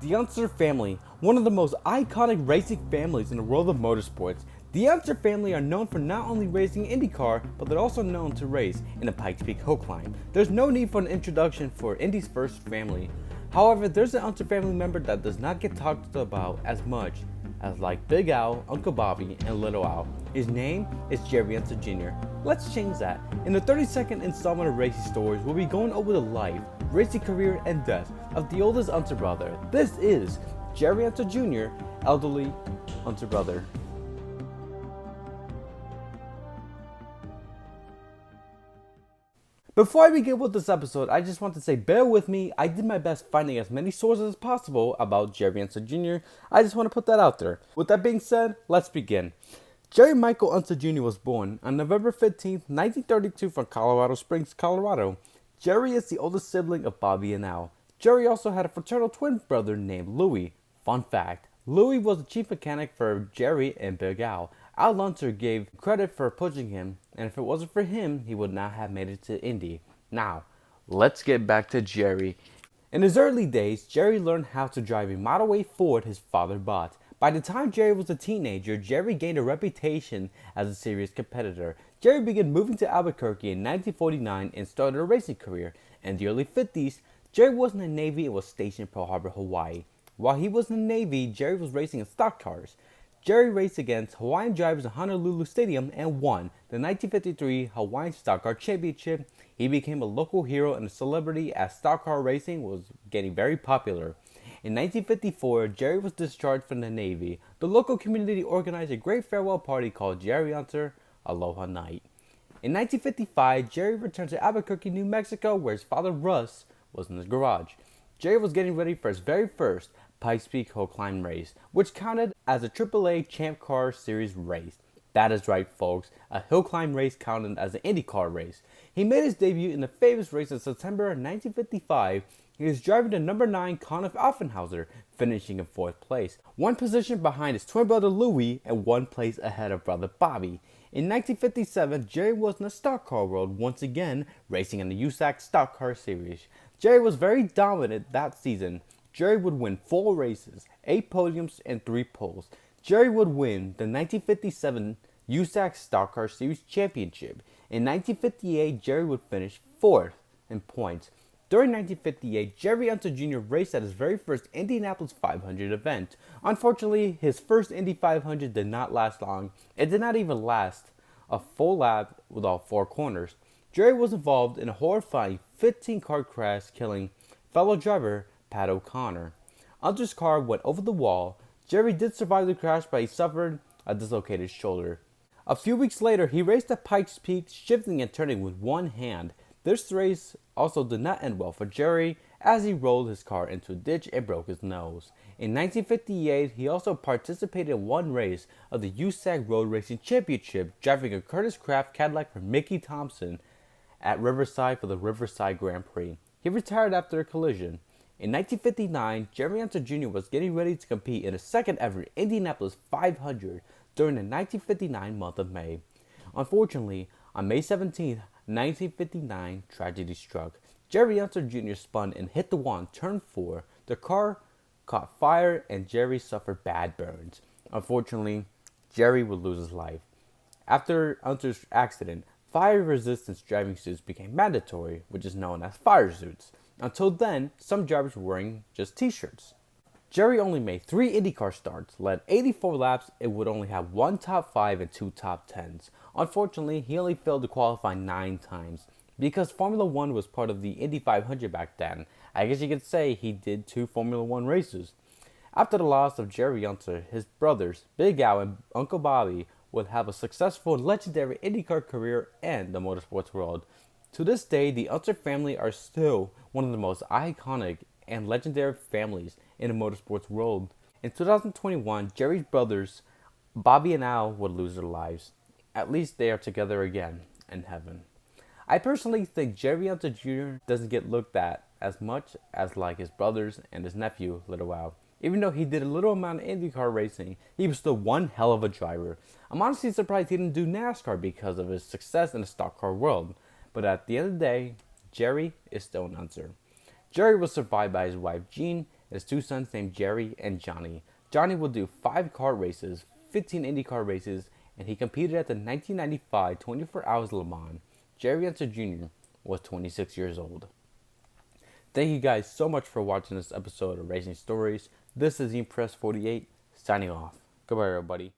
The Unser family, one of the most iconic racing families in the world of motorsports. The Unser family are known for not only racing INDYCAR, but they're also known to race in the Pikes Peak Hill Climb. There's no need for an introduction for Indy's first family. However, there's an Unser family member that does not get talked about as much as like Big Al, Uncle Bobby, and Little Al. His name is Jerry Unser Jr. Let's change that. In the 32nd installment of Racing Stories, we'll be going over the life, racing career, and death of the oldest Unser brother. This is Jerry Unser Jr., elderly Unser brother. Before I begin with this episode, I just want to say bear with me. I did my best finding as many sources as possible about Jerry Unser Jr. I just want to put that out there. With that being said, let's begin. Jerry Michael Unser Jr. was born on November 15, 1932 from Colorado Springs, Colorado. Jerry is the oldest sibling of Bobby and Al. Jerry also had a fraternal twin brother named Louie. Fun fact, Louie was the chief mechanic for Jerry and Big Al. Al Unser gave credit for pushing him, and if it wasn't for him, he would not have made it to Indy. Now, let's get back to Jerry. In his early days, Jerry learned how to drive a Model A Ford his father bought. By the time Jerry was a teenager, Jerry gained a reputation as a serious competitor. Jerry began moving to Albuquerque in 1949 and started a racing career. In the early 50s, Jerry was in the Navy and was stationed in Pearl Harbor, Hawaii. While he was in the Navy, Jerry was racing in stock cars. Jerry raced against Hawaiian drivers in Honolulu Stadium and won the 1953 Hawaiian Stock Car Championship. He became a local hero and a celebrity as stock car racing was getting very popular. In 1954, Jerry was discharged from the Navy. The local community organized a great farewell party called Jerry Unser Aloha Night. In 1955, Jerry returned to Albuquerque, New Mexico, where his father Russ was in his garage. Jerry was getting ready for his very first Pikes Peak Hill Climb race, which counted as a AAA Champ Car Series race. That is right, folks. A hill climb race counted as an INDYCAR race. He made his debut in the famous race in September 1955. He was driving the number 9 Conniff Offenhauser, finishing in 4th place, one position behind his twin brother Louie and one place ahead of brother Bobby. In 1957, Jerry was in the stock car world once again, racing in the USAC Stock Car Series. Jerry was very dominant that season. Jerry would win 4 races, 8 podiums, and 3 poles. Jerry would win the 1957 USAC Stock Car Series Championship. In 1958, Jerry would finish 4th in points. During 1958, Jerry Unser Jr. raced at his very first Indianapolis 500 event. Unfortunately, his first Indy 500 did not last long. It did not even last a full lap with all 4 corners. Jerry was involved in a horrifying 15-car crash, killing fellow driver Pat O'Connor. Unser's car went over the wall. Jerry did survive the crash, but he suffered a dislocated shoulder. A few weeks later, he raced at Pikes Peak, shifting and turning with one hand. This race also did not end well for Jerry, as he rolled his car into a ditch and broke his nose. In 1958, he also participated in one race of the USAC Road Racing Championship, driving a Curtis Craft Cadillac for Mickey Thompson at Riverside for the Riverside Grand Prix. He retired after a collision. In 1959, Jerry Unser Jr. was getting ready to compete in the second ever Indianapolis 500 during the 1959 month of May. Unfortunately, on May 17, 1959, tragedy struck. Jerry Unser Jr. spun and hit the wall on turn 4. The car caught fire and Jerry suffered bad burns. Unfortunately, Jerry would lose his life. After Unser's accident, fire resistance driving suits became mandatory, which is known as fire suits. Until then, some drivers were wearing just t-shirts. Jerry only made 3 INDYCAR starts, led 84 laps, and would only have 1 top 5 and 2 top 10s. Unfortunately, he only failed to qualify 9 times. Because Formula 1 was part of the Indy 500 back then, I guess you could say he did 2 Formula 1 races. After the loss of Jerry Unser, his brothers, Big Al and Uncle Bobby, would have a successful and legendary INDYCAR career and the motorsports world. To this day, the Unser family are still one of the most iconic and legendary families in the motorsports world. In 2021, Jerry's brothers, Bobby and Al, would lose their lives. At least they are together again in heaven. I personally think Jerry Unser Jr. doesn't get looked at as much as like his brothers and his nephew, Little Al. Even though he did a little amount of INDYCAR racing, he was still one hell of a driver. I'm honestly surprised he didn't do NASCAR because of his success in the stock car world. But at the end of the day, Jerry is still an Unser. Jerry was survived by his wife Jean and his two sons named Jerry and Johnny. Johnny will do 5 car races, 15 IndyCar races, and he competed at the 1995 24 Hours Le Mans. Jerry Unser Jr. was 26 years old. Thank you guys so much for watching this episode of Racing Stories. This is Impress 48 signing off. Goodbye, everybody.